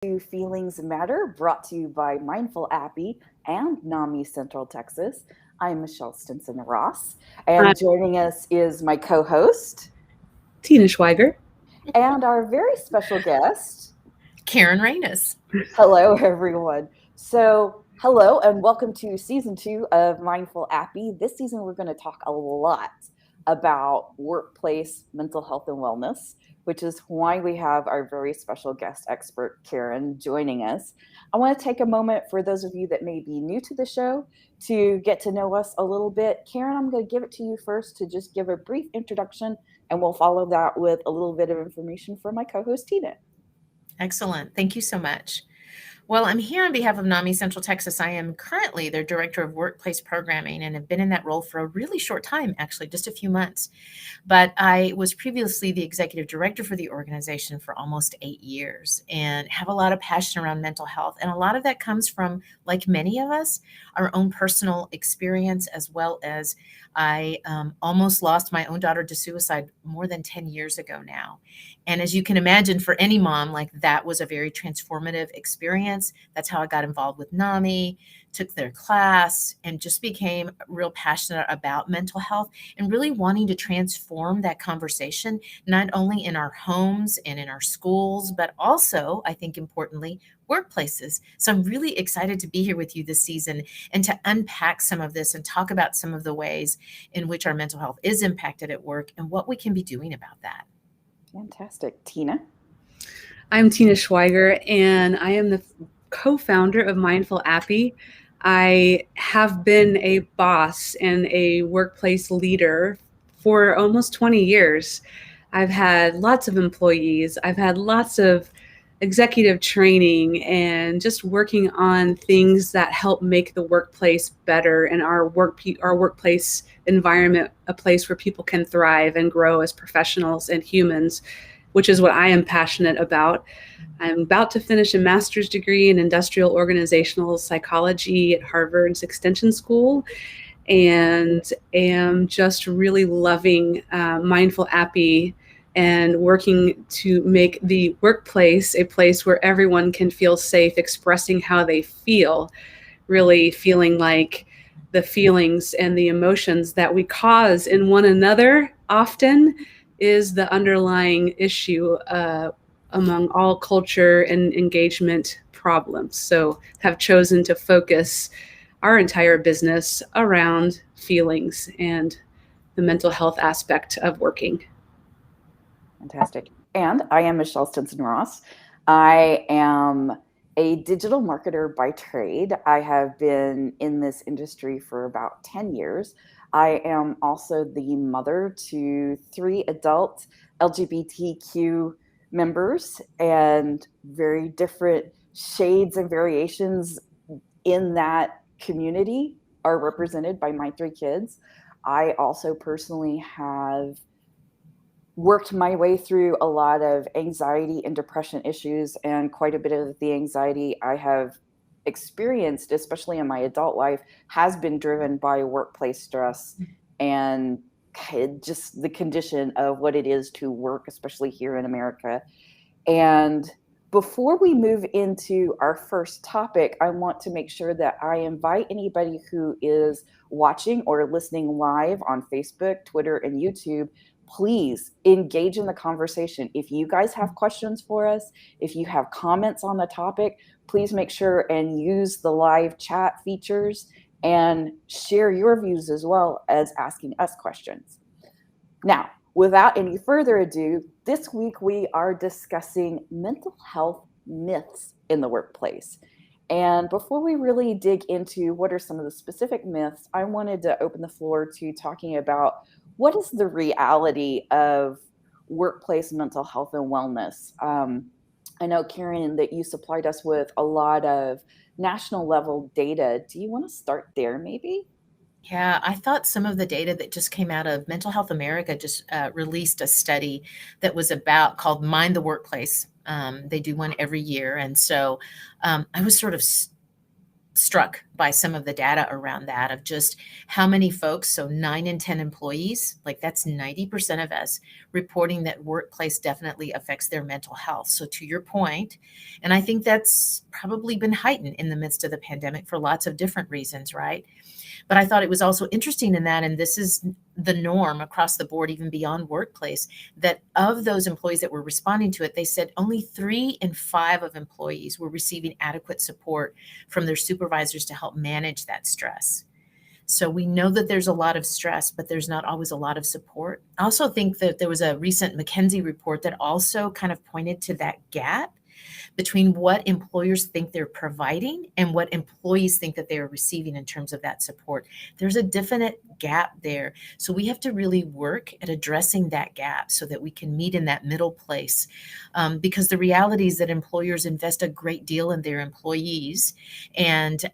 to Feelings Matter, brought to you by Mindful Appy and NAMI Central Texas. I'm Michelle Stinson Ross, I'm and joining us is my co host Tina Schweiger. and our very special guest. Karen Reynes. Hello, everyone. Hello, and welcome to season 2 of Mindful Appy. This season, we're going to talk a lot about workplace mental health and wellness, which is why we have our very special guest expert, Karen, joining us. I want to take a moment for those of you that may be new to the show to get to know us a little bit. Karen, I'm going to give it to you first to just give a brief introduction, and we'll follow that with a little bit of information from my co host, Tina. Excellent. Thank you so much. Well, I'm here on behalf of NAMI Central Texas. I am currently their Director of Workplace Programming and have been in that role for a really short time, actually, just a few months. But I was previously the Executive Director for the organization for almost 8 years and have a lot of passion around mental health. And a lot of that comes from, like many of us, our own personal experience, as well as I almost lost my own daughter to suicide more than 10 years ago now. And as you can imagine, for any mom, like that was a very transformative experience. That's how I got involved with NAMI, took their class, and just became real passionate about mental health and really wanting to transform that conversation, not only in our homes and in our schools, but also, I think importantly, workplaces. So I'm really excited to be here with you this season and to unpack some of this and talk about some of the ways in which our mental health is impacted at work and what we can be doing about that. Fantastic. Tina? I'm Tina Schweiger, and I am the co-founder of Mindful Appy. I have been a boss and a workplace leader for almost 20 years. I've had lots of employees. I've had lots of executive training and just working on things that help make the workplace better and our workplace environment a place where people can thrive and grow as professionals and humans, which is what I am passionate about. I'm about to finish a master's degree in industrial organizational psychology at Harvard's Extension School, and am just really loving Mindful Appy and working to make the workplace a place where everyone can feel safe expressing how they feel, really feeling like the feelings and the emotions that we cause in one another often is the underlying issue among all culture and engagement problems. So have chosen to focus our entire business around feelings and the mental health aspect of working. Fantastic. And I am Michelle Stinson Ross. I am a digital marketer by trade. I have been in this industry for about 10 years. I am also the mother to 3 adult LGBTQ members, and very different shades and variations in that community are represented by my 3 kids. I also personally have worked my way through a lot of anxiety and depression issues, and quite a bit of the anxiety I have experienced, especially in my adult life, has been driven by workplace stress and just the condition of what it is to work, especially here in America. And before we move into our first topic, I want to make sure that I invite anybody who is watching or listening live on Facebook, Twitter, and YouTube. Please engage in the conversation. If you guys have questions for us, if you have comments on the topic, please make sure and use the live chat features and share your views as well as asking us questions. Now, without any further ado, this week we are discussing mental health myths in the workplace. And before we really dig into what are some of the specific myths, I wanted to open the floor to talking about what is the reality of workplace mental health and wellness. I know, Karen, that you supplied us with a lot of national level data. Do you want to start there maybe? Yeah, I thought some of the data that just came out of Mental Health America just released a study that was about called Mind the Workplace. They do one every year. And so I was sort of struck by some of the data around that of just how many folks, so 9 in 10 employees, like that's 90% of us reporting that workplace definitely affects their mental health. So to your point, and I think that's probably been heightened in the midst of the pandemic for lots of different reasons, right? But I thought it was also interesting in that, and this is the norm across the board, even beyond workplace, that of those employees that were responding to it, they said only 3 in 5 of employees were receiving adequate support from their supervisors to help manage that stress. So we know that there's a lot of stress, but there's not always a lot of support. I also think that there was a recent McKinsey report that also kind of pointed to that gap between what employers think they're providing and what employees think that they are receiving in terms of that support. There's a definite gap there. So we have to really work at addressing that gap so that we can meet in that middle place. Because the reality is that employers invest a great deal in their employees. And,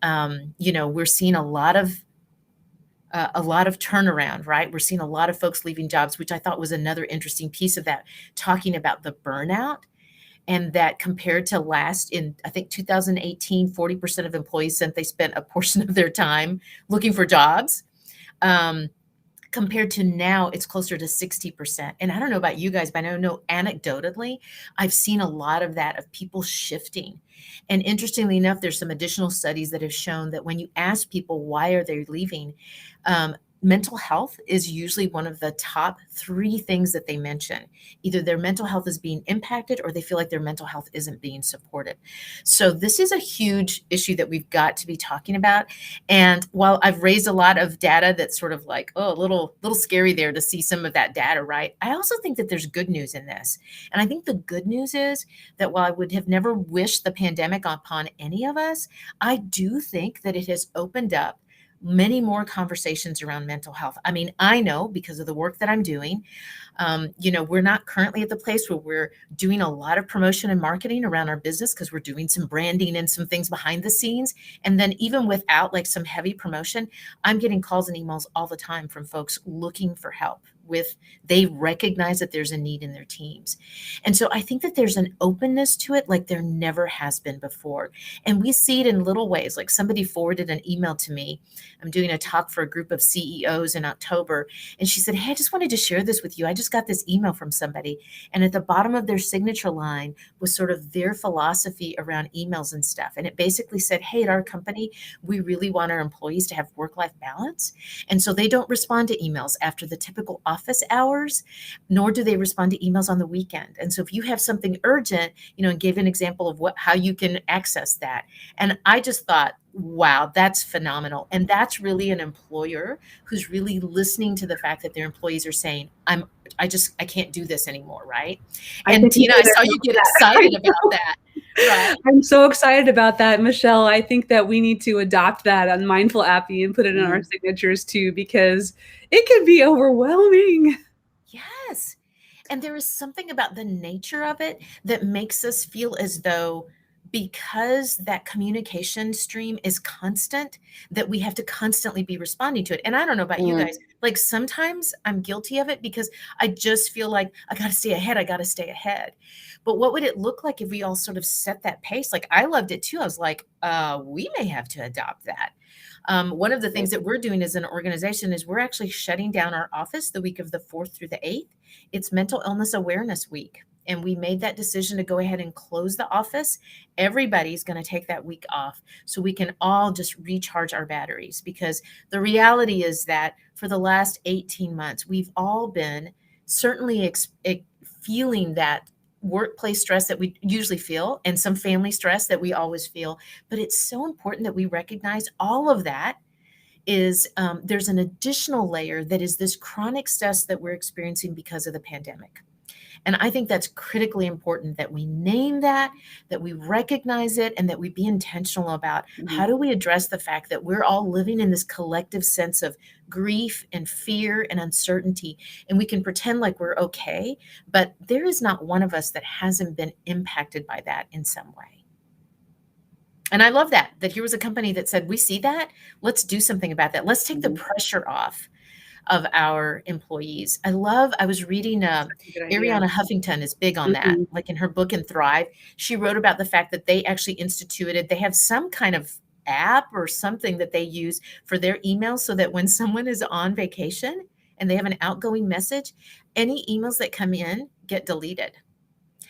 we're seeing a lot of turnaround, right? We're seeing a lot of folks leaving jobs, which I thought was another interesting piece of that, talking about the burnout. And that compared to last in, I think 2018, 40% of employees said they spent a portion of their time looking for jobs. Compared to now, it's closer to 60%. And I don't know about you guys, but I know anecdotally, I've seen a lot of that of people shifting. And interestingly enough, there's some additional studies that have shown that when you ask people why are they leaving, mental health is usually one of the top 3 things that they mention. Either their mental health is being impacted or they feel like their mental health isn't being supported. So this is a huge issue that we've got to be talking about. And while I've raised a lot of data that's sort of like, a little scary there to see some of that data, right? I also think that there's good news in this. And I think the good news is that while I would have never wished the pandemic upon any of us, I do think that it has opened up many more conversations around mental health. I mean, I know because of the work that I'm doing, we're not currently at the place where we're doing a lot of promotion and marketing around our business because we're doing some branding and some things behind the scenes. And then even without like some heavy promotion, I'm getting calls and emails all the time from folks looking for help with, they recognize that there's a need in their teams. And so I think that there's an openness to it like there never has been before. And we see it in little ways. Like somebody forwarded an email to me. I'm doing a talk for a group of CEOs in October. And she said, hey, I just wanted to share this with you. I just got this email from somebody. And at the bottom of their signature line was sort of their philosophy around emails and stuff. And it basically said, hey, at our company, we really want our employees to have work-life balance. And so they don't respond to emails after the typical office hours, nor do they respond to emails on the weekend. And so if you have something urgent, and gave an example of how you can access that. And I just thought, wow, that's phenomenal. And that's really an employer who's really listening to the fact that their employees are saying, I can't do this anymore, right? And Tina, I saw you get excited about that. Right. I'm so excited about that, Michelle. I think that we need to adopt that on Mindful Appy and put it in our signatures too, because it can be overwhelming. Yes. And there is something about the nature of it that makes us feel as though because that communication stream is constant, that we have to constantly be responding to it. And I don't know about you guys, like sometimes I'm guilty of it because I just feel like I got to stay ahead. But what would it look like if we all sort of set that pace? Like I loved it too. I was like, we may have to adopt that. One of the things that we're doing as an organization is we're actually shutting down our office the week of the 4th through the 8th. It's Mental Illness Awareness Week. And we made that decision to go ahead and close the office. Everybody's going to take that week off so we can all just recharge our batteries. Because the reality is that for the last 18 months, we've all been certainly feeling that workplace stress that we usually feel and some family stress that we always feel. But it's so important that we recognize all of that is there's an additional layer that is this chronic stress that we're experiencing because of the pandemic. And I think that's critically important that we name that we recognize it, and that we be intentional about how do we address the fact that we're all living in this collective sense of grief and fear and uncertainty. And we can pretend like we're okay, but there is not one of us that hasn't been impacted by that in some way. And I love that here was a company that said, we see that, let's do something about that. Let's take the pressure off of our employees. I was reading Ariana Huffington is big on that. Like in her book in Thrive, she wrote about the fact that they actually instituted, they have some kind of app or something that they use for their emails so that when someone is on vacation and they have an outgoing message, any emails that come in get deleted.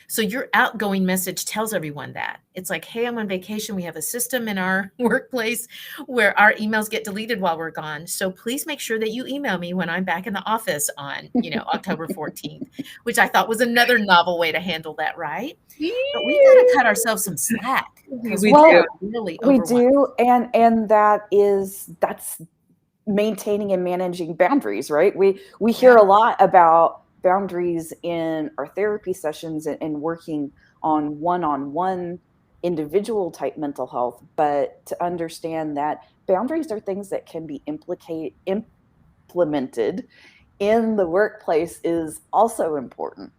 So your outgoing message tells everyone that. It's like, hey, I'm on vacation. We have a system in our workplace where our emails get deleted while we're gone. So please make sure that you email me when I'm back in the office on, October 14th, which I thought was another novel way to handle that, right? But we got to cut ourselves some slack because We we do. are really We overwhelmed. do, and that's maintaining and managing boundaries, right? We hear Yeah. a lot about boundaries in our therapy sessions and working on one-on-one individual type mental health, but to understand that boundaries are things that can be implemented in the workplace is also important.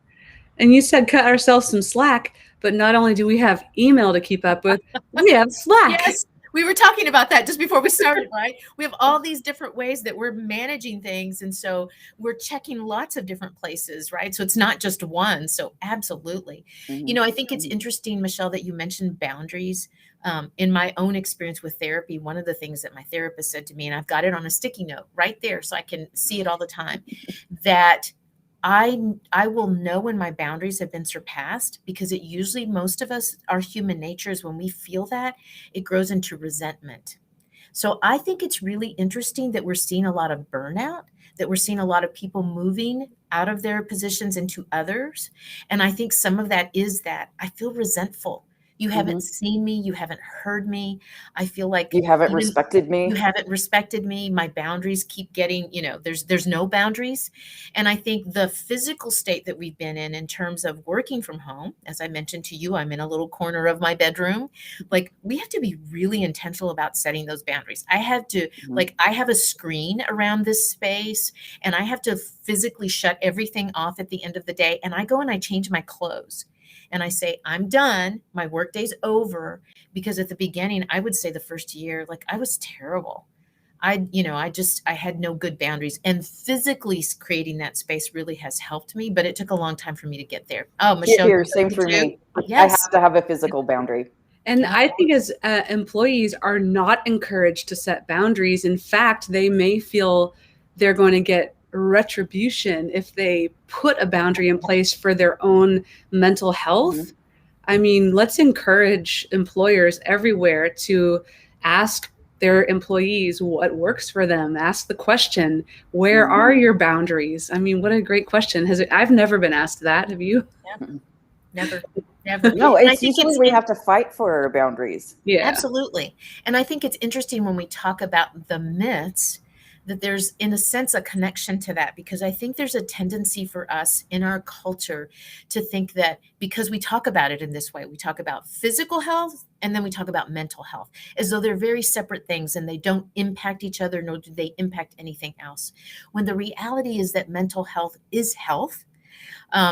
And you said cut ourselves some slack, but not only do we have email to keep up with, we have Slack. Yes, we were talking about that just before we started, right? We have all these different ways that we're managing things. And so we're checking lots of different places, right? So it's not just one. So absolutely. Mm-hmm. I think it's interesting, Michelle, that you mentioned boundaries. In my own experience with therapy, one of the things that my therapist said to me, and I've got it on a sticky note right there so I can see it all the time, that I will know when my boundaries have been surpassed because it usually, most of us, our human nature is when we feel that, it grows into resentment. So I think it's really interesting that we're seeing a lot of burnout, that we're seeing a lot of people moving out of their positions into others. And I think some of that is that I feel resentful. You haven't Mm-hmm. seen me, you haven't heard me. I feel like You haven't even respected you me. haven't respected me. My boundaries keep getting, there's no boundaries. And I think the physical state that we've been in terms of working from home, as I mentioned to you, I'm in a little corner of my bedroom. Like we have to be really intentional about setting those boundaries. I have to, Mm-hmm. I have a screen around this space and I have to physically shut everything off at the end of the day. And I go and I change my clothes and I say, I'm done. My workday's over. Because at the beginning, I would say the first year, like I was terrible. I had no good boundaries, and physically creating that space really has helped me, but it took a long time for me to get there. Oh, Michelle, Here, same for you too? me. I Yes. have to have a physical boundary. And Yeah. I think as employees are not encouraged to set boundaries. In fact, they may feel they're going to get retribution if they put a boundary in place for their own mental health. Mm-hmm. I mean, let's encourage employers everywhere to ask their employees what works for them. Ask the question, where Mm-hmm. are your boundaries? I mean, what a great question. I've never been asked that. Have you? Never. No, And I it's think usually we have to fight for our boundaries. Yeah. absolutely. And I think it's interesting when we talk about the myths that there's, in a sense, a connection to that, because I think there's a tendency for us in our culture to think that because we talk about it in this way, we talk about physical health and then we talk about mental health as though they're very separate things and they don't impact each other, nor do they impact anything else. When the reality is that mental health is health.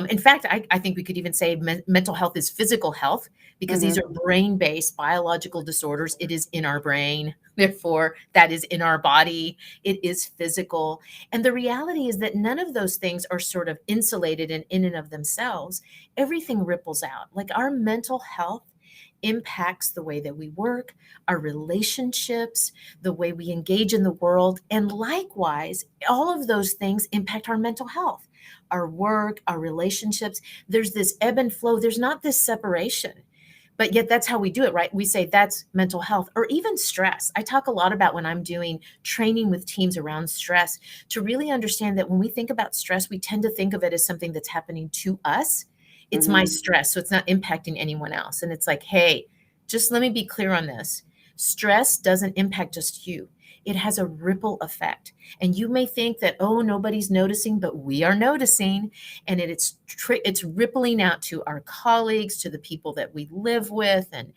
In fact, I think we could even say mental health is physical health because these are brain-based biological disorders. It is in our brain. Therefore, that is in our body. It is physical. And the reality is that none of those things are sort of insulated and in and of themselves. Everything ripples out. Like our mental health impacts the way that we work, our relationships, the way we engage in the world. And likewise, all of those things impact our mental health, our work, our relationships. There's this ebb and flow. There's not this separation. But yet that's how we do it, right? We say that's mental health or even stress. I talk a lot about when I'm doing training with teams around stress to really understand that when we think about stress, we tend to think of it as something that's happening to us. It's my stress, so it's not impacting anyone else. And it's like, hey, just let me be clear on this. Stress doesn't impact just you. It has a ripple effect. And you may think that, oh, nobody's noticing, but we are noticing. And it's rippling out to our colleagues, to the people that we live with. And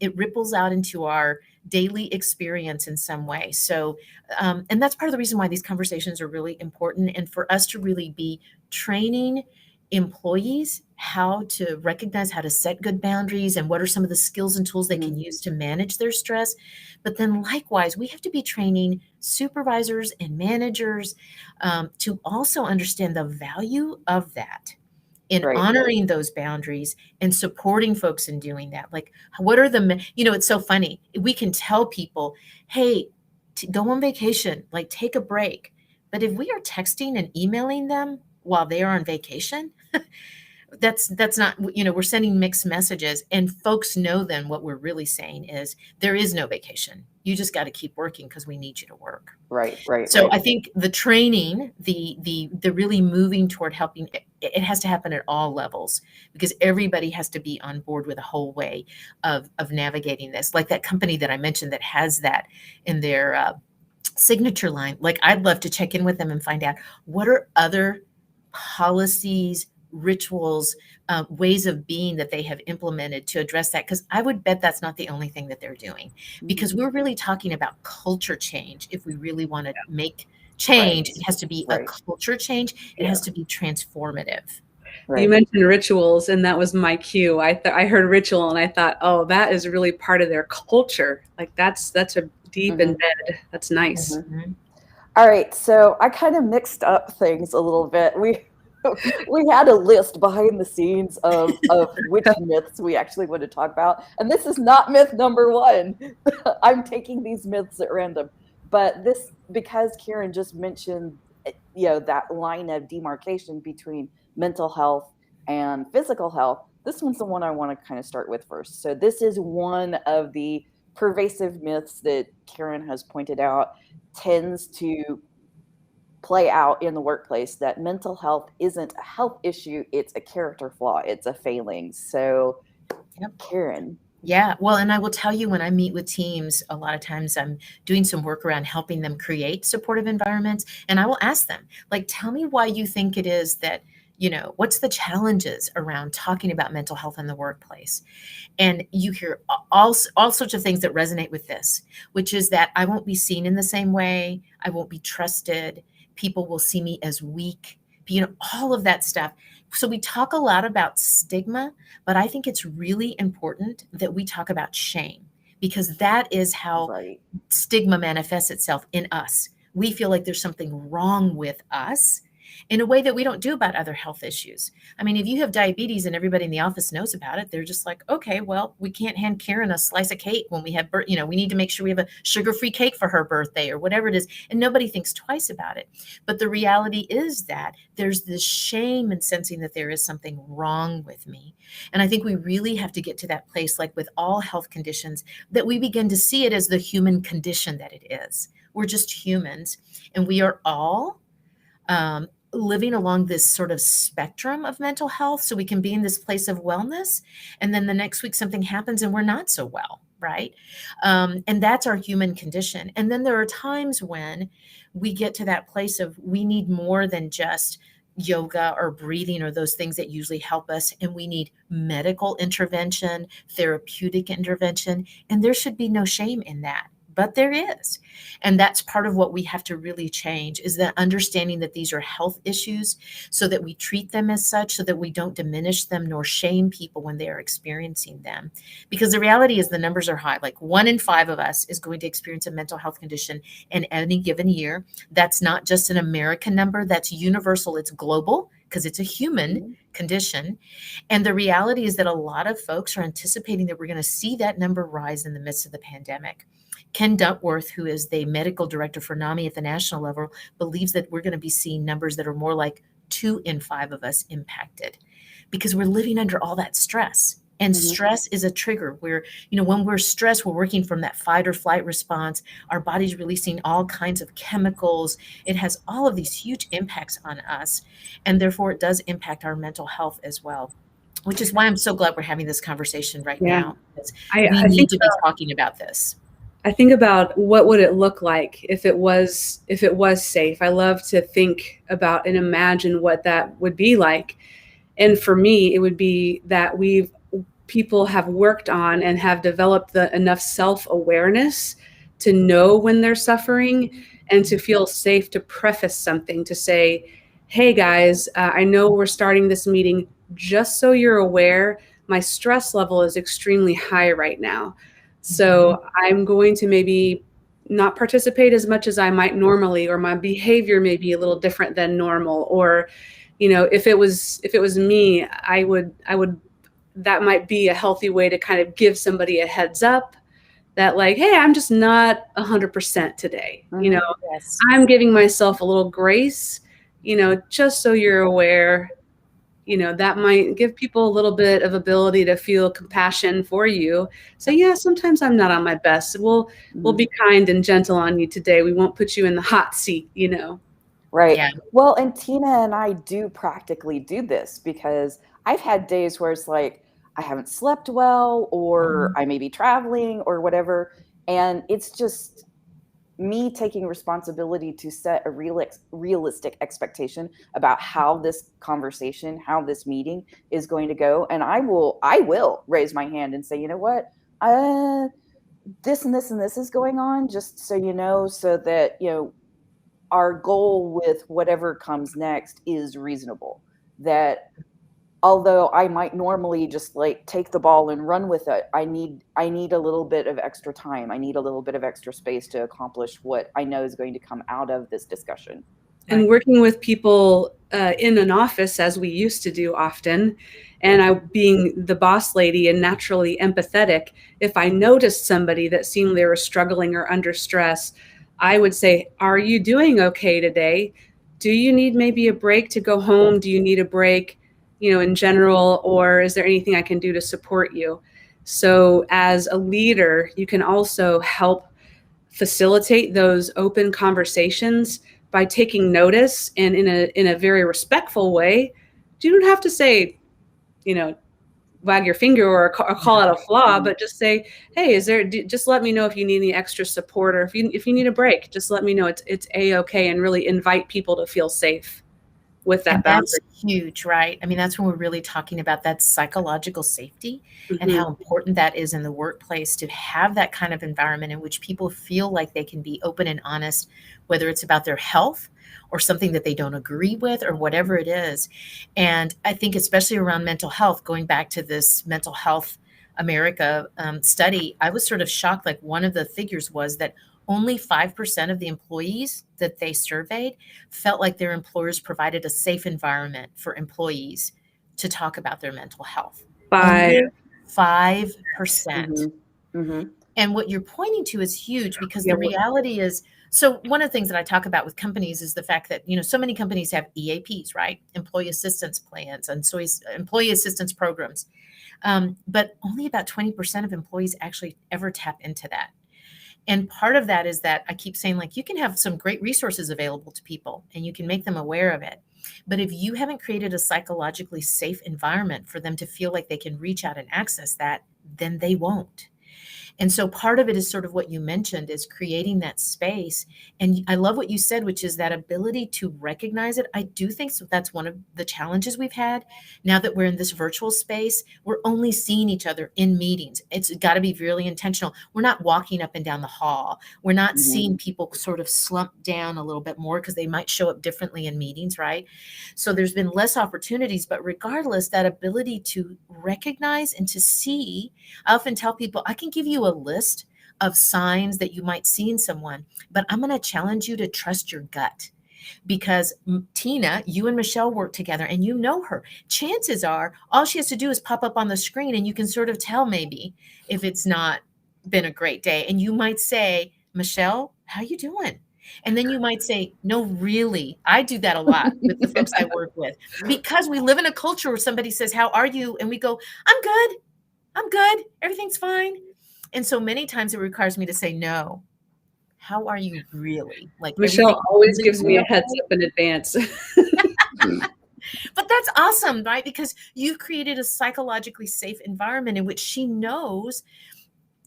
it ripples out into our daily experience in some way. So, and that's part of the reason why these conversations are really important. And for us to really be training employees how to recognize how to set good boundaries and what are some of the skills and tools they can use to manage their stress. But then likewise, we have to be training supervisors and managers to also understand the value of that in Right. honoring those boundaries and supporting folks in doing that. Like, what are the, it's so funny. We can tell people, hey, go on vacation, like take a break. But if we are texting and emailing them while they are on vacation, that's not, we're sending mixed messages, and folks know then what we're really saying is there is no vacation. You just got to keep working because we need you to work. Right. So Right. I think the training, the really moving toward helping, it has to happen at all levels, because everybody has to be on board with a whole way of navigating this. Like that company that I mentioned that has that in their signature line. Like, I'd love to check in with them and find out what are other policies, rituals, ways of being that they have implemented to address that. Because I would bet that's not the only thing that they're doing, because we're really talking about culture change. If we really want to make change, Right. it has to be a Right. culture change. It Yeah. has to be transformative. Right. You mentioned rituals, and that was my cue. I heard ritual, and I thought, oh, that is really part of their culture. Like that's a deep Mhm. embed. That's nice. Mhm. All right, so I kind of mixed up things a little bit. We had a list behind the scenes of which myths we actually want to talk about, and this is not myth number one. I'm taking these myths at random, but this, because Karen just mentioned, that line of demarcation between mental health and physical health. This one's the one I want to kind of start with first. So this is one of the pervasive myths that Karen has pointed out tends to play out in the workplace, that mental health isn't a health issue, it's a character flaw, it's a failing. So, Yep. Karen. Yeah, well, and I will tell you, when I meet with teams, a lot of times I'm doing some work around helping them create supportive environments. And I will ask them, like, tell me why you think it is that, what's the challenges around talking about mental health in the workplace? And you hear all sorts of things that resonate with this, which is that I won't be seen in the same way. I won't be trusted. People will see me as weak, all of that stuff. So we talk a lot about stigma, but I think it's really important that we talk about shame, because that is how Right. stigma manifests itself in us. We feel like there's something wrong with us in a way that we don't do about other health issues. I mean, if you have diabetes and everybody in the office knows about it, they're just like, okay, well, we can't hand Karen a slice of cake when we have, we need to make sure we have a sugar-free cake for her birthday or whatever it is. And nobody thinks twice about it. But the reality is that there's this shame in sensing that there is something wrong with me. And I think we really have to get to that place, like with all health conditions, that we begin to see it as the human condition that it is. We're just humans, and we are all living along this sort of spectrum of mental health, so we can be in this place of wellness, and then the next week something happens and we're not so well, right? And that's our human condition. And then there are times when we get to that place of we need more than just yoga or breathing or those things that usually help us, and we need medical intervention, therapeutic intervention, and there should be no shame in that. But there is. And that's part of what we have to really change, is that understanding that these are health issues, so that we treat them as such, so that we don't diminish them nor shame people when they are experiencing them. Because the reality is the numbers are high. Like 1 in 5 of us is going to experience a mental health condition in any given year. That's not just an American number, that's universal, it's global, because it's a human condition. And the reality is that a lot of folks are anticipating that we're going to see that number rise in the midst of the pandemic. Ken Duntworth, who is the medical director for NAMI at the national level, believes that we're going to be seeing numbers that are more like 2 in 5 of us impacted, because we're living under all that stress. And stress is a trigger where, when we're stressed, we're working from that fight or flight response. Our body's releasing all kinds of chemicals. It has all of these huge impacts on us. And therefore, it does impact our mental health as well, which is why I'm so glad we're having this conversation right now, because we need to be talking about this. I think about what would it look like if it was safe. I love to think about and imagine what that would be like. And for me, it would be that people have worked on and have developed enough self-awareness to know when they're suffering, and to feel safe to preface something, to say, hey guys, I know we're starting this meeting. Just so you're aware, my stress level is extremely high right now. So I'm going to maybe not participate as much as I might normally, or my behavior may be a little different than normal, or if it was me, I would that might be a healthy way to kind of give somebody a heads up that, like, hey, I'm just not 100% today. Yes. I'm giving myself a little grace, just so you're aware. That might give people a little bit of ability to feel compassion for you. So yeah, sometimes I'm not on my best. We'll be kind and gentle on you today. We won't put you in the hot seat. Right. Yeah. Well, and Tina and I do practically do this because I've had days where it's like I haven't slept well, or I may be traveling or whatever. And it's just me taking responsibility to set a realistic expectation about how this conversation, how this meeting is going to go. And I will raise my hand and say, you know what? This and this and this is going on, just so you know, so that, our goal with whatever comes next is reasonable. That although I might normally just like take the ball and run with it, I need a little bit of extra time. I need a little bit of extra space to accomplish what I know is going to come out of this discussion. And working with people in an office, as we used to do often, and I being the boss lady and naturally empathetic, if I noticed somebody that seemed they were struggling or under stress, I would say, are you doing okay today? Do you need maybe a break to go home? Do you need a break, in general, or is there anything I can do to support you? So as a leader, you can also help facilitate those open conversations by taking notice, and in a very respectful way. You don't have to say, wag your finger or call out a flaw, but just say, hey, just let me know if you need any extra support, or if you need a break, just let me know. It's a-okay, and really invite people to feel safe with that And boundary. that's huge, right? I mean, that's when we're really talking about that psychological safety and how important that is in the workplace, to have that kind of environment in which people feel like they can be open and honest, whether it's about their health or something that they don't agree with or whatever it is. And I think especially around mental health, going back to this Mental Health America study, I was sort of shocked. Like, one of the figures was that only 5% of the employees that they surveyed felt like their employers provided a safe environment for employees to talk about their mental health. 5%. And what you're pointing to is huge, because the reality is, so one of the things that I talk about with companies is the fact that, so many companies have EAPs, right? Employee assistance plans, and so employee assistance programs. But only about 20% of employees actually ever tap into that. And part of that is that I keep saying, like, you can have some great resources available to people and you can make them aware of it. But if you haven't created a psychologically safe environment for them to feel like they can reach out and access that, then they won't. And so part of it is sort of what you mentioned, is creating that space. And I love what you said, which is that ability to recognize it. I do think so. That's one of the challenges we've had now that we're in this virtual space. We're only seeing each other in meetings. It's got to be really intentional. We're not walking up and down the hall. We're not seeing people sort of slump down a little bit more because they might show up differently in meetings, right? So there's been less opportunities, but regardless, that ability to recognize and to see, I often tell people, I can give you a list of signs that you might see in someone, but I'm going to challenge you to trust your gut. Because Tina, you and Michelle work together and you know her. Chances are all she has to do is pop up on the screen and you can sort of tell maybe if it's not been a great day. And you might say, Michelle, how you doing? And then you might say, no, really. I do that a lot with the folks I work with, because we live in a culture where somebody says, how are you? And we go, I'm good. I'm good. Everything's fine. And so many times it requires me to say, no, how are you really? Like, Michelle always gives me a heads up in advance. But that's awesome, right? Because you've created a psychologically safe environment in which she knows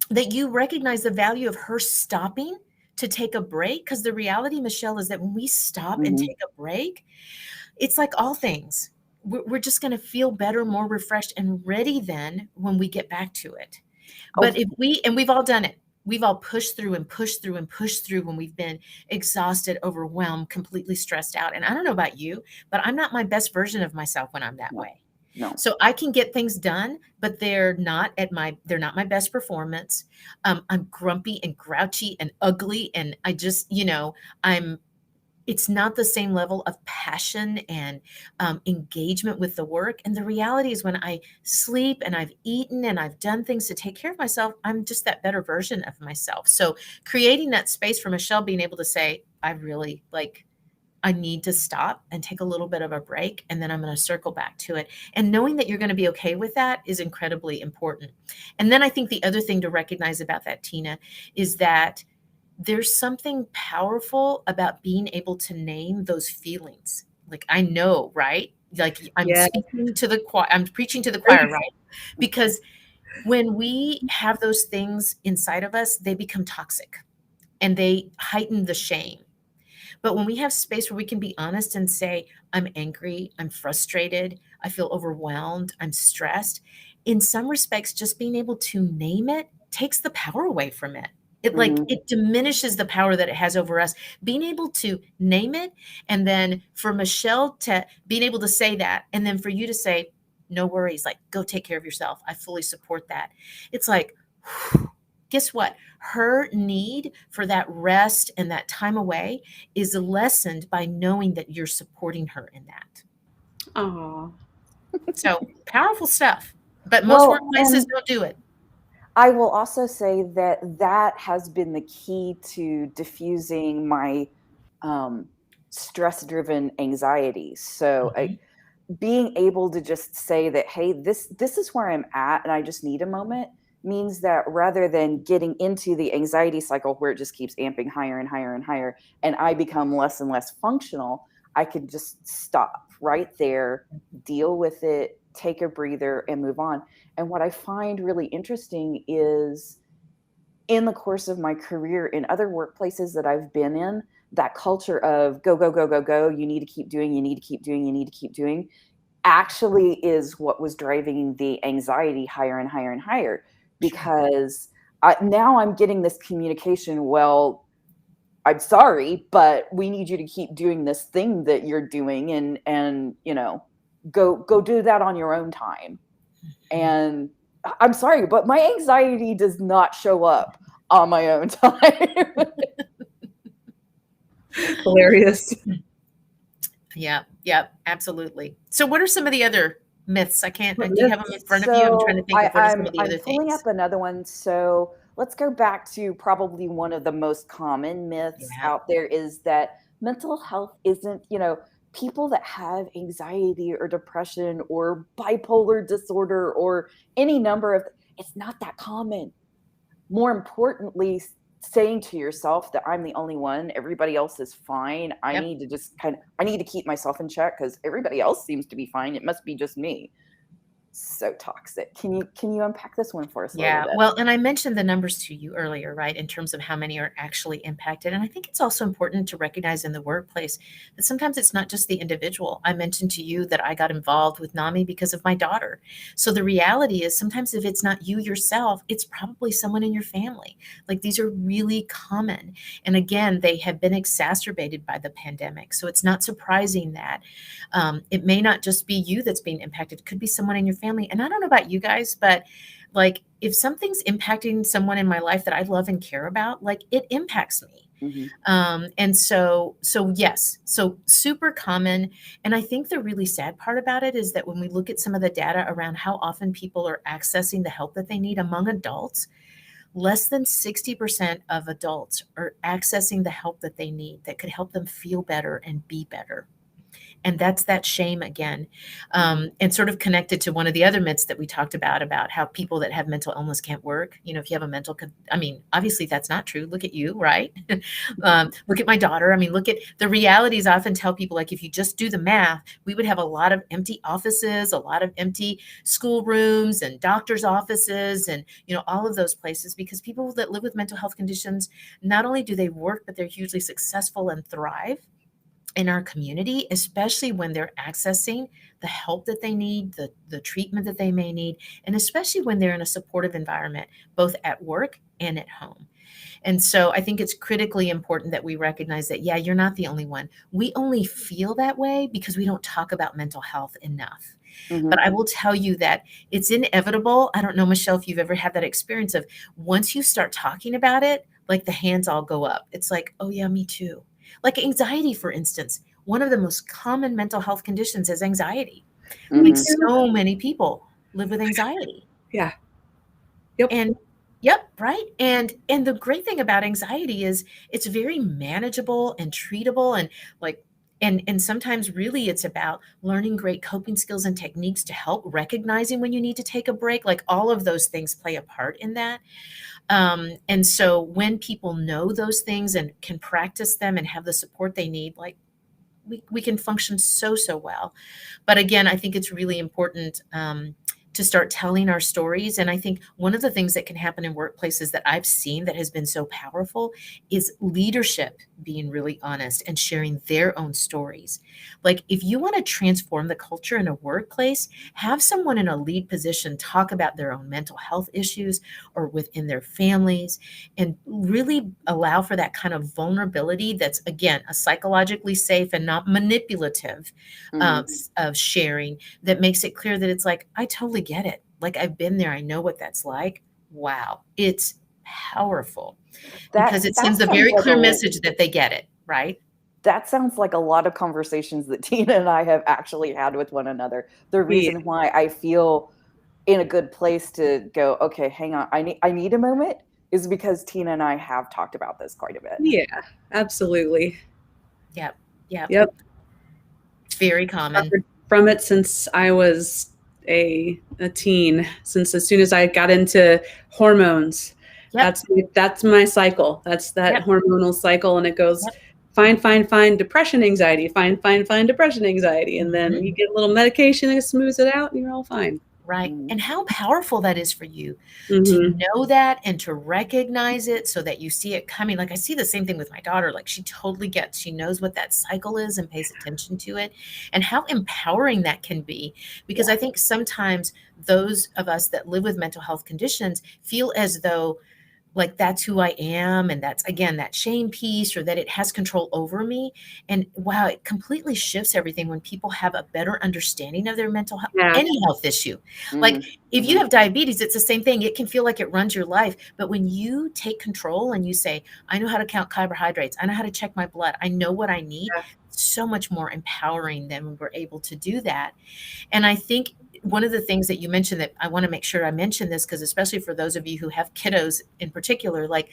that you recognize the value of her stopping to take a break. Because the reality, Michelle, is that when we stop and take a break, it's like all things. We're just going to feel better, more refreshed and ready then when we get back to it. But we've all done it. We've all pushed through and pushed through and pushed through when we've been exhausted, overwhelmed, completely stressed out. And I don't know about you, but I'm not my best version of myself when I'm that way. No. So I can get things done, but they're not my best performance. I'm grumpy and grouchy and ugly. And I just, I'm it's not the same level of passion and engagement with the work. And the reality is, when I sleep and I've eaten and I've done things to take care of myself, I'm just that better version of myself. So creating that space for Michelle, being able to say, I really like, I need to stop and take a little bit of a break, and then I'm going to circle back to it. And knowing that you're going to be okay with that is incredibly important. And then I think the other thing to recognize about that, Tina, is that there's something powerful about being able to name those feelings. Like, I know, right? Like, I'm Yeah. speaking to the choir, I'm preaching to the choir, right? Because when we have those things inside of us, they become toxic and they heighten the shame. But when we have space where we can be honest and say, I'm angry, I'm frustrated, I feel overwhelmed, I'm stressed, in some respects, just being able to name it takes the power away from it. It like Mm-hmm. it diminishes the power that it has over us. Being able to name it, and then for Michelle to being able to say that, and then for you to say, no worries, like, go take care of yourself. I fully support that. It's like, guess what? Her need for that rest and that time away is lessened by knowing that you're supporting her in that. Oh, So powerful stuff. But most Well, workplaces and don't do it. I will also say that that has been the key to diffusing my stress-driven anxiety. So Mhm. being able to just say that, hey, this is where I'm at and I just need a moment, means that rather than getting into the anxiety cycle where it just keeps amping higher and higher and higher and I become less and less functional, I can just stop right there, deal with it, take a breather and move on. And what I find really interesting is, in the course of my career in other workplaces that I've been in, that culture of go, go, go, go, go, you need to keep doing, you need to keep doing, you need to keep doing, actually is what was driving the anxiety higher and higher and higher. Sure. Because now I'm getting this communication, well, I'm sorry, but we need you to keep doing this thing that you're doing, and go do that on your own time. Mhm. And I'm sorry, but my anxiety does not show up on my own time. hilarious. Yeah, yeah, absolutely. So what are some of the other myths? I can't, What do you have them myths? in front of you? I'm trying to So think of what are some of the I'm other pulling things. up another one. So let's go back to probably one of the most common myths Yeah. out there is that mental health isn't, people that have anxiety or depression or bipolar disorder or any number of, it's not that common. More importantly, saying to yourself that I'm the only one, everybody else is fine. I Yep. need to just I need to keep myself in check because everybody else seems to be fine. It must be just me. So toxic. Can you unpack this one for us a little Yeah, bit? well, and I mentioned the numbers to you earlier, right, in terms of how many are actually impacted. And I think it's also important to recognize in the workplace that sometimes it's not just the individual. I mentioned to you that I got involved with NAMI because of my daughter. So the reality is, sometimes if it's not you yourself, it's probably someone in your family. Like, these are really common. And again, they have been exacerbated by the pandemic. So it's not surprising that it may not just be you that's being impacted, it could be someone in your family. And I don't know about you guys, but like, if something's impacting someone in my life that I love and care about, like, it impacts me. Mm-hmm. And so yes, so super common. And I think the really sad part about it is that when we look at some of the data around how often people are accessing the help that they need among adults, less than 60% of adults are accessing the help that they need that could help them feel better and be better. And that's that shame again. Mm-hmm. And sort of connected to one of the other myths that we talked about how people that have mental illness can't work. If you have a I mean, obviously that's not true. Look at you, right? Look at my daughter. I mean, look at the realities. I often tell people, like, if you just do the math, we would have a lot of empty offices, a lot of empty school rooms and doctors' offices, and all of those places, because people that live with mental health conditions, not only do they work, but they're hugely successful and thrive in our community, especially when they're accessing the help that they need, the treatment that they may need, and especially when they're in a supportive environment, both at work and at home. And so I think it's critically important that we recognize that, yeah, you're not the only one. We only feel that way because we don't talk about mental health enough. Mm-hmm. But I will tell you that it's inevitable. I don't know, Michelle, if you've ever had that experience of, once you start talking about it, like, the hands all go up. It's like, oh yeah, me too. Like anxiety, for instance, one of the most common mental health conditions is anxiety. Like Mhm. so many people live with anxiety. Yeah. Yep. And yep, right? And the great thing about anxiety is it's very manageable and treatable, and like and sometimes really it's about learning great coping skills and techniques to help recognizing when you need to take a break. Like all of those things play a part in that. And so when people know those things and can practice them and have the support they need, like we can function so well. But again, I think it's really important to start telling our stories. And I think one of the things that can happen in workplaces that I've seen that has been so powerful is leadership being really honest and sharing their own stories. Like if you want to transform the culture in a workplace, have someone in a lead position talk about their own mental health issues or within their families, and really allow for that kind of vulnerability that's, again, a psychologically safe and not manipulative Mhm. of sharing, that makes it clear that it's like, I totally get it. Like I've been there. I know what that's like. Wow. It's powerful because it That sends a sounds very like clear message that they get it, right? that sounds like a lot of conversations that Tina and I have actually had with one another. The Yeah. reason why I feel in a good place to go, okay, hang on, I need a moment, is because Tina and I have talked about this quite a bit. Yeah. Absolutely. Yep. Yep. Yep. Very common. Suffered from it since I was a teen. Since as soon as I got into hormones, Yep. that's my cycle. That's that Yep. hormonal cycle, and it goes Yep. fine, depression, anxiety, fine, depression, anxiety, and then Mhm. you get a little medication and it smooths it out, and you're all fine. Right. Mhm. And how powerful that is for you to Mm-hmm. know that and to recognize it so that you see it coming. Like I see the same thing with my daughter. Like she totally gets, she knows what that cycle is and pays attention to it, and how empowering that can be. Because Yeah. I think sometimes those of us that live with mental health conditions feel as though like that's who I am, and that's again that shame piece, or that it has control over me. And wow, it completely shifts everything when people have a better understanding of their mental health, Yeah. any health issue. Like Mhm. if you Mhm. have diabetes, it's the same thing. It can feel like it runs your life, but when you take control and you say, I know how to count carbohydrates, I know how to check my blood, I know what I need, it's so much more empowering than when we're able to do that. And I think one of the things that you mentioned that I want to make sure I mention this, because especially for those of you who have kiddos in particular, like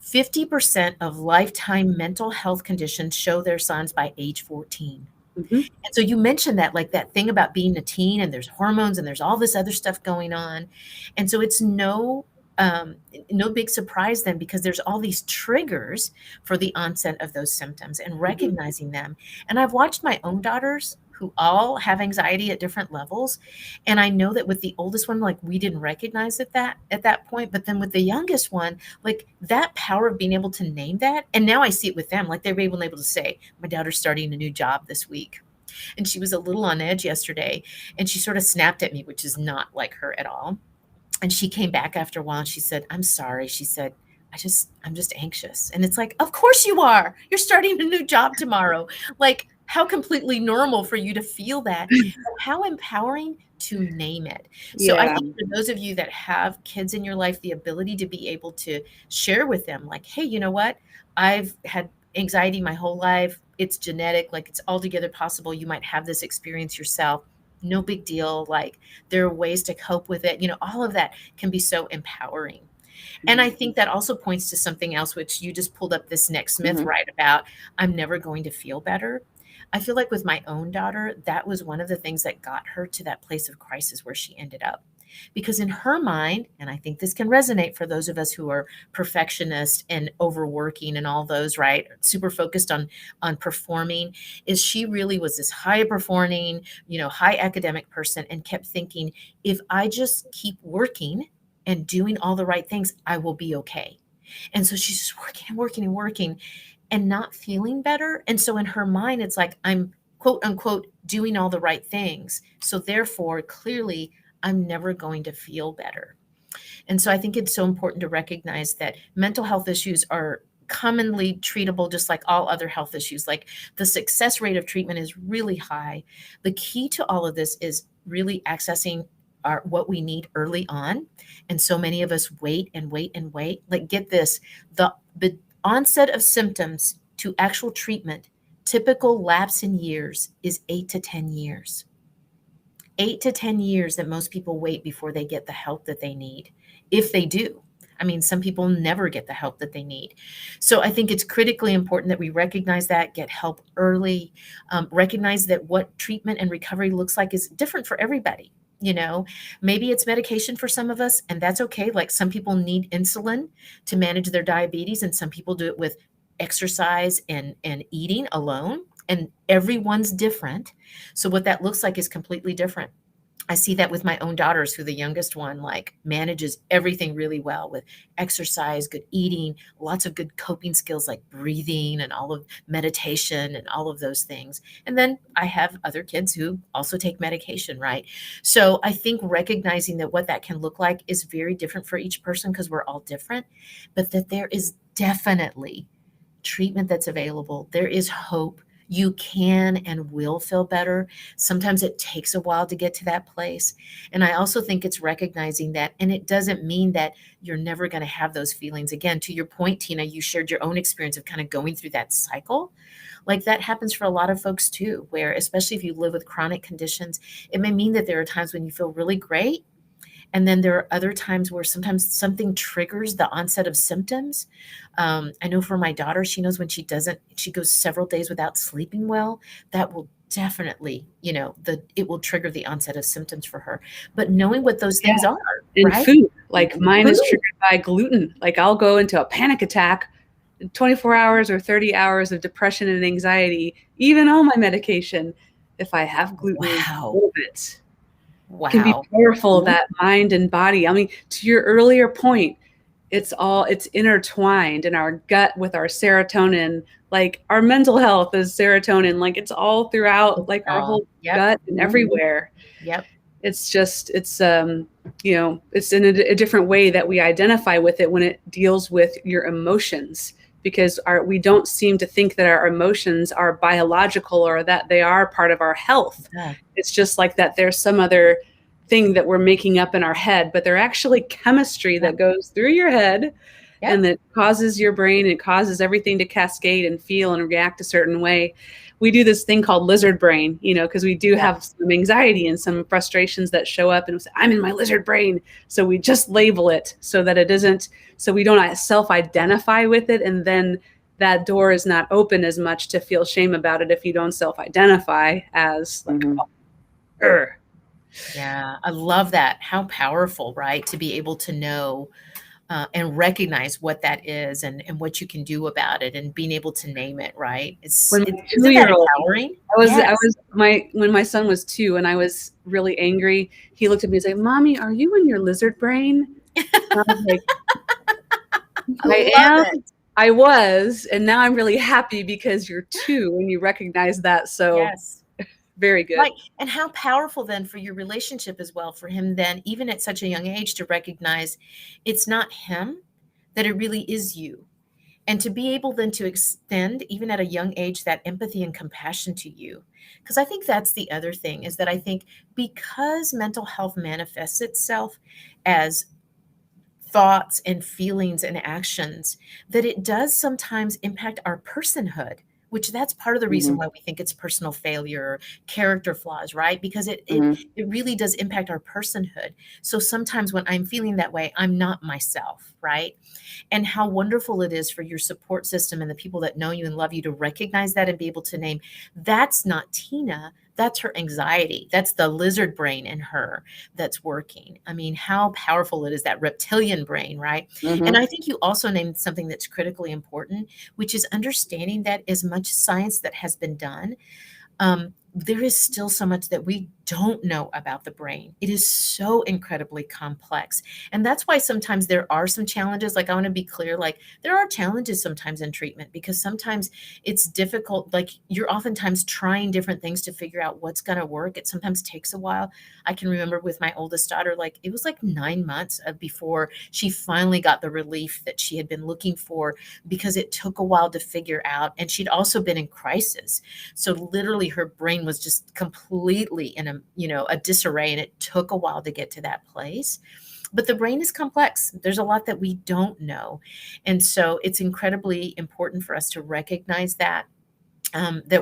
50% of lifetime mental health conditions show their signs by age 14. Mm-hmm. And so you mentioned that, like that thing about being a teen, and there's hormones and there's all this other stuff going on. And so it's no big surprise then, because there's all these triggers for the onset of those symptoms and recognizing them. And I've watched my own daughters who all have anxiety at different levels. And I know that with the oldest one, like we didn't recognize it that at that point. But then with the youngest one, like that power of being able to name that. And now I see it with them. Like they were able to say, my daughter's starting a new job this week. And she was a little on edge yesterday, and she sort of snapped at me, which is not like her at all. And she came back after a while and she said, I'm sorry. She said, I'm just anxious. And it's like, of course you are. You're starting a new job tomorrow. Like, how completely normal for you to feel that. But how empowering to name it. So I Yeah. think for those of you that have kids in your life, the ability to be able to share with them, like, hey, you know what? I've had anxiety my whole life. It's genetic, like it's altogether possible. You might have this experience yourself. No big deal. Like, there are ways to cope with it. All of that can be so empowering. And I think that also points to something else, which you just pulled up this next myth, Mhm. right? About I'm never going to feel better. I feel like with my own daughter, that was one of the things that got her to that place of crisis where she ended up. Because in her mind, and I think this can resonate for those of us who are perfectionists and overworking and all those, right? Super focused on performing, is she really was this high performing, high academic person, and kept thinking, if I just keep working and doing all the right things, I will be okay. And so she's just working and working and working and not feeling better. And so in her mind, it's like, I'm quote unquote doing all the right things. So therefore, clearly, I'm never going to feel better. And so I think it's so important to recognize that mental health issues are commonly treatable just like all other health issues. Like the success rate of treatment is really high. The key to all of this is really accessing what we need early on. And so many of us wait and wait and wait. Like, get this, the onset of symptoms to actual treatment, typical lapse in years is 8 to 10 years. 8 to 10 years that most people wait before they get the help that they need, if they do. I mean, some people never get the help that they need. So I think it's critically important that we recognize that, get help early, recognize that what treatment and recovery looks like is different for everybody. You know, maybe it's medication for some of us, and that's okay. Like some people need insulin to manage their diabetes, and some people do it with exercise and eating alone. And everyone's different. So what that looks like is completely different. I see that with my own daughters, who the youngest one like manages everything really well with exercise, good eating, lots of good coping skills like breathing and all of meditation and all of those things. And then I have other kids who also take medication, right? So I think recognizing that what that can look like is very different for each person because we're all different, but that there is definitely treatment that's available. There is hope. You can and will feel better. Sometimes it takes a while to get to that place. And I also think it's recognizing that, and it doesn't mean that you're never going to have those feelings again. To your point, Tina, you shared your own experience of kind of going through that cycle. Like that happens for a lot of folks too, where especially if you live with chronic conditions, it may mean that there are times when you feel really great. And then there are other times where sometimes something triggers the onset of symptoms. I know for my daughter, she knows when she goes several days without sleeping well, that will definitely, it will trigger the onset of symptoms for her. But knowing what those things are, And right? food, like mine is Food. triggered by gluten. Like I'll go into a panic attack, 24 hours or 30 hours of depression and anxiety, even on my medication, if I have gluten Wow. a little bit. Wow. Can be powerful, that mind and body. I mean, to your earlier point, it's intertwined in our gut with our serotonin, like our mental health is serotonin, like it's all throughout, like our whole gut and everywhere. Yep. It's just, it's in a different way that we identify with it when it deals with your emotions, because we don't seem to think that our emotions are biological or that they are part of our health. Yeah. It's just like that there's some other thing that we're making up in our head, but they're actually chemistry that goes through your head and that causes your brain, and causes everything to cascade and feel and react a certain way. We do this thing called lizard brain, because we do have some anxiety and some frustrations that show up, and we say, I'm in my lizard brain. So we just label it so that it isn't, so we don't self-identify with it. And then that door is not open as much to feel shame about it if you don't self-identify as like, Yeah, I love that. How powerful, right? To be able to know and recognize what that is and what you can do about it, and being able to name it, right? Isn't that empowering? When my son was 2 and I was really angry, he looked at me and said, Mommy, are you in your lizard brain? I was like, I am. I was, and now I'm really happy because you're 2 and you recognize that. So very good. Right. And how powerful then for your relationship as well, for him then, even at such a young age, to recognize it's not him, that it really is you. And to be able then to extend, even at a young age, that empathy and compassion to you. Because I think that's the other thing, is that I think because mental health manifests itself as thoughts and feelings and actions, that it does sometimes impact our personhood, which that's part of the reason why we think it's personal failure, character flaws, right? Because it really does impact our personhood. So sometimes when I'm feeling that way, I'm not myself, right? And how wonderful it is for your support system and the people that know you and love you to recognize that and be able to name, that's not Tina, that's her anxiety. That's the lizard brain in her that's working. I mean, how powerful it is, that reptilian brain, right? And I think you also named something that's critically important, which is understanding that as much science that has been done, there is still so much that we don't know about the brain. It is so incredibly complex. And that's why sometimes there are some challenges. Like, I want to be clear, like there are challenges sometimes in treatment, because sometimes it's difficult. Like, you're oftentimes trying different things to figure out what's going to work. It sometimes takes a while. I can remember with my oldest daughter, like it was like 9 months before she finally got the relief that she had been looking for, because it took a while to figure out. And she'd also been in crisis. So literally her brain was just completely in a disarray, and it took a while to get to that place. But the brain is complex. There's a lot that we don't know. And so it's incredibly important for us to recognize that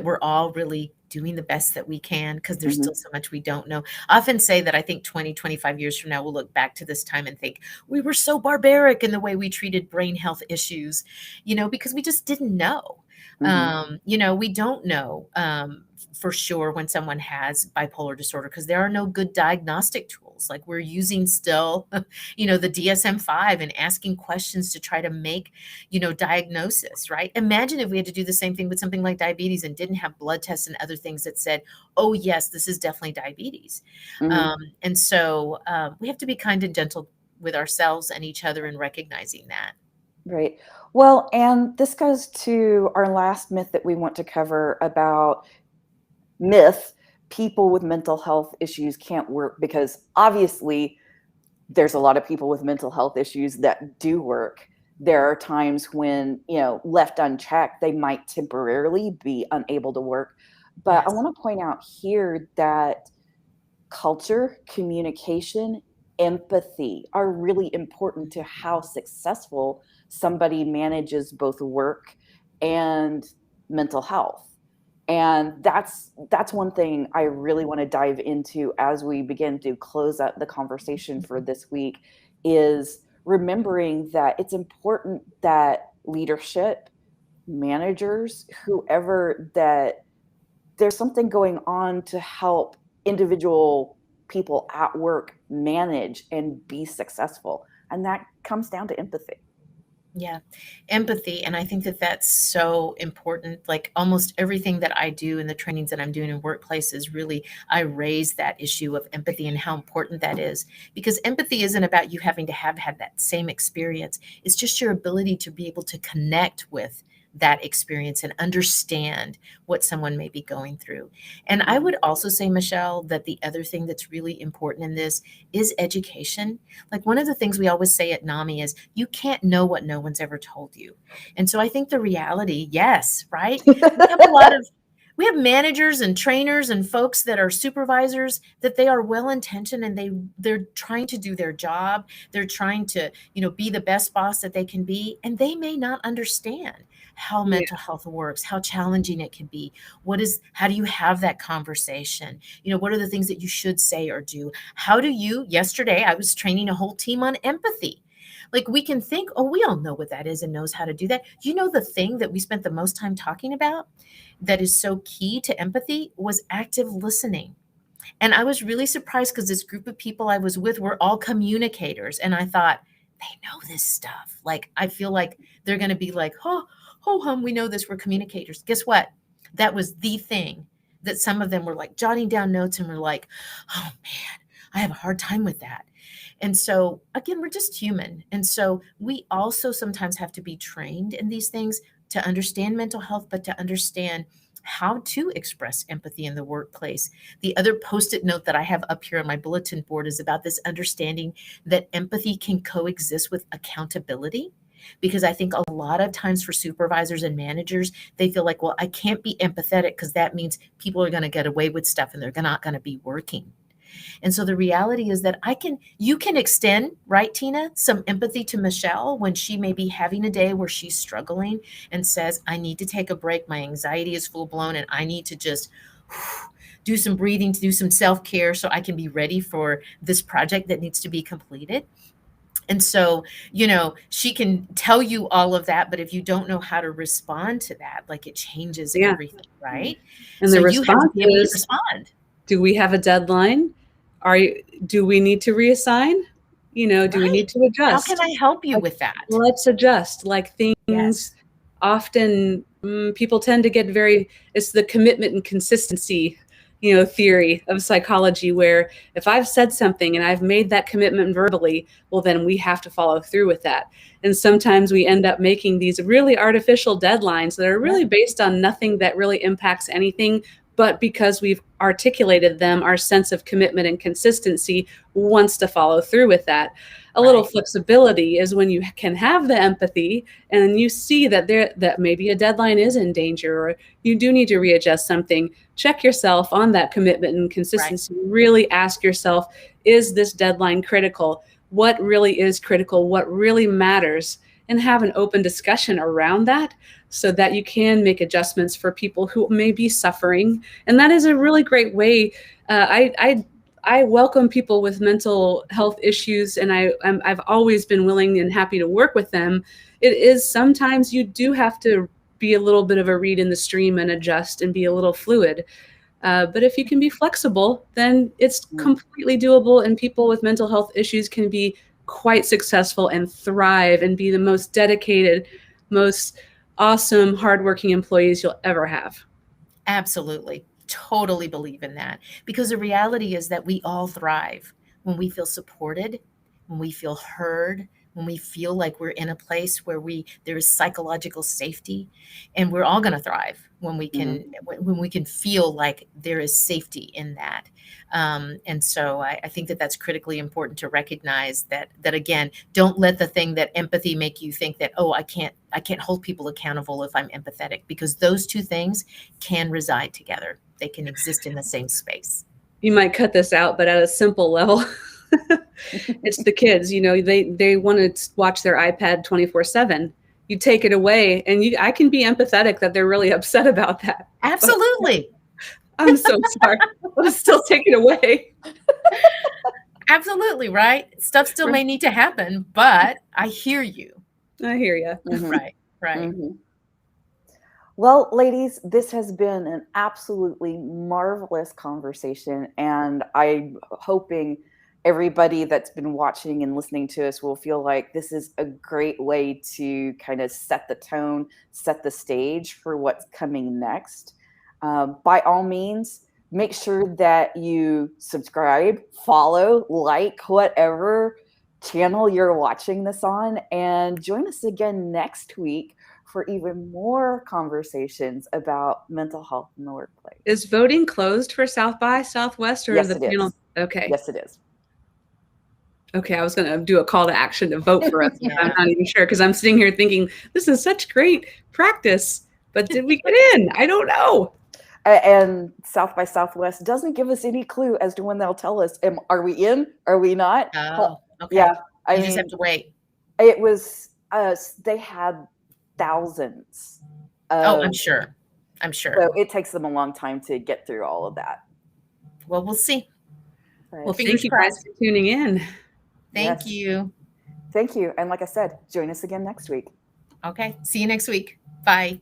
we're all really doing the best that we can because there's Mm-hmm. still so much we don't know. I often say that I think 20, 25 years from now, we'll look back to this time and think we were so barbaric in the way we treated brain health issues, because we just didn't know. Mm-hmm. We don't know for sure when someone has bipolar disorder because there are no good diagnostic tools. Like we're using still, the DSM-5 and asking questions to try to make, diagnosis, right? Imagine if we had to do the same thing with something like diabetes and didn't have blood tests and other things that said, oh, yes, this is definitely diabetes. Mm-hmm. And so we have to be kind and gentle with ourselves and each other in recognizing that. Right. Well, and this goes to our last myth that we want to cover about people with mental health issues can't work, because obviously there's a lot of people with mental health issues that do work. There are times when, left unchecked, they might temporarily be unable to work. But I Yes. want to point out here that culture, communication, empathy are really important to how successful somebody manages both work and mental health. And that's one thing I really want to dive into as we begin to close up the conversation for this week, is remembering that it's important that leadership, managers, whoever, that there's something going on to help individual people at work manage and be successful. And that comes down to empathy. Yeah, empathy. And I think that that's so important. Like almost everything that I do in the trainings that I'm doing in workplaces, really, I raise that issue of empathy and how important that is. Because empathy isn't about you having to have had that same experience. It's just your ability to be able to connect with that experience and understand what someone may be going through. And I would also say, Michelle, that the other thing that's really important in this is education. Like one of the things we always say at NAMI is you can't know what no one's ever told you. And so I think the reality, yes, right? We have managers and trainers and folks that are supervisors that they are well intentioned and they're trying to do their job. They're trying to, be the best boss that they can be, and they may not understand how Yeah. mental health works, how challenging it can be. How do you have that conversation? What are the things that you should say or do? Yesterday I was training a whole team on empathy. Like we can think, oh, we all know what that is and knows how to do that. The thing that we spent the most time talking about that is so key to empathy was active listening. And I was really surprised because this group of people I was with were all communicators. And I thought, they know this stuff. Like, I feel like they're going to be like, oh, ho hum, we know this. We're communicators. Guess what? That was the thing that some of them were like jotting down notes and were like, oh man, I have a hard time with that. And so, again, we're just human. And so we also sometimes have to be trained in these things to understand mental health, but to understand how to express empathy in the workplace. The other post-it note that I have up here on my bulletin board is about this understanding that empathy can coexist with accountability. Because I think a lot of times for supervisors and managers, they feel like, well, I can't be empathetic because that means people are going to get away with stuff and they're not going to be working. And so the reality is that you can extend, right, Tina, some empathy to Michelle when she may be having a day where she's struggling and says, I need to take a break. My anxiety is full blown and I need to just do some breathing, to do some self-care so I can be ready for this project that needs to be completed. And so, she can tell you all of that, but if you don't know how to respond to that, like it changes Yeah. everything, right? And so the you have to response be able to is, respond. do we have a deadline? Do we need to reassign? Do we need to How adjust? can I help you with that? Let's adjust. Like things Yes. often people tend to get it's the commitment and consistency, theory of psychology, where if I've said something and I've made that commitment verbally, well, then we have to follow through with that. And sometimes we end up making these really artificial deadlines that are really based on nothing that really impacts anything. But because we've articulated them, our sense of commitment and consistency wants to follow through with that. A little flexibility is when you can have the empathy and you see that maybe a deadline is in danger or you do need to readjust something. Check yourself on that commitment and consistency. Really ask yourself, is this deadline critical? what really is critical, what really matters, and have an open discussion around that so that you can make adjustments for people who may be suffering. And that is a really great way. I welcome people with mental health issues, and I've always been willing and happy to work with them. It is sometimes you do have to be a little bit of a reed in the stream and adjust and be a little fluid. But if you can be flexible, then it's completely doable, and people with mental health issues can be quite successful and thrive and be the most dedicated, most awesome, hardworking employees you'll ever have. Absolutely. Totally believe in that. Because the reality is that we all thrive when we feel supported, when we feel heard, when we feel like we're in a place where there is psychological safety, and we're all going to thrive when we can when we can feel like there is safety in that. And so I think that that's critically important to recognize that again, don't let the thing that empathy make you think that, oh, I can't hold people accountable if I'm empathetic, because those two things can reside together. They can exist in the same space. You might cut this out, but at a simple level, it's the kids, you know, they want to watch their iPad 24/7. You take it away, and I can be empathetic that they're really upset about that. Absolutely. I'm so sorry. But still take it away. Absolutely, right? Stuff still may need to happen, but I hear you. I hear you. Right. Well, ladies, this has been an absolutely marvelous conversation, and I'm hoping everybody that's been watching and listening to us will feel like this is a great way to kind of set the tone, set the stage for what's coming next. By all means, make sure that you subscribe, follow, like, whatever channel you're watching this on, and join us again next week for even more conversations about mental health in the workplace. Is voting closed for South by Southwest, or yes, the panel? Is. Okay. Yes, it is. Okay, I was going to do a call to action to vote for us. Yeah. I'm not even sure, because I'm sitting here thinking this is such great practice, but did we get in? I don't know. And South by Southwest doesn't give us any clue as to when they'll tell us, are we in? Are we not? Oh, okay. Yeah. I just have to wait. It was, they had thousands. I'm sure. So it takes them a long time to get through all of that. Well, we'll see. Right. Well, thank you guys for tuning in. Thank you. Thank you. And like I said, join us again next week. Okay. See you next week. Bye.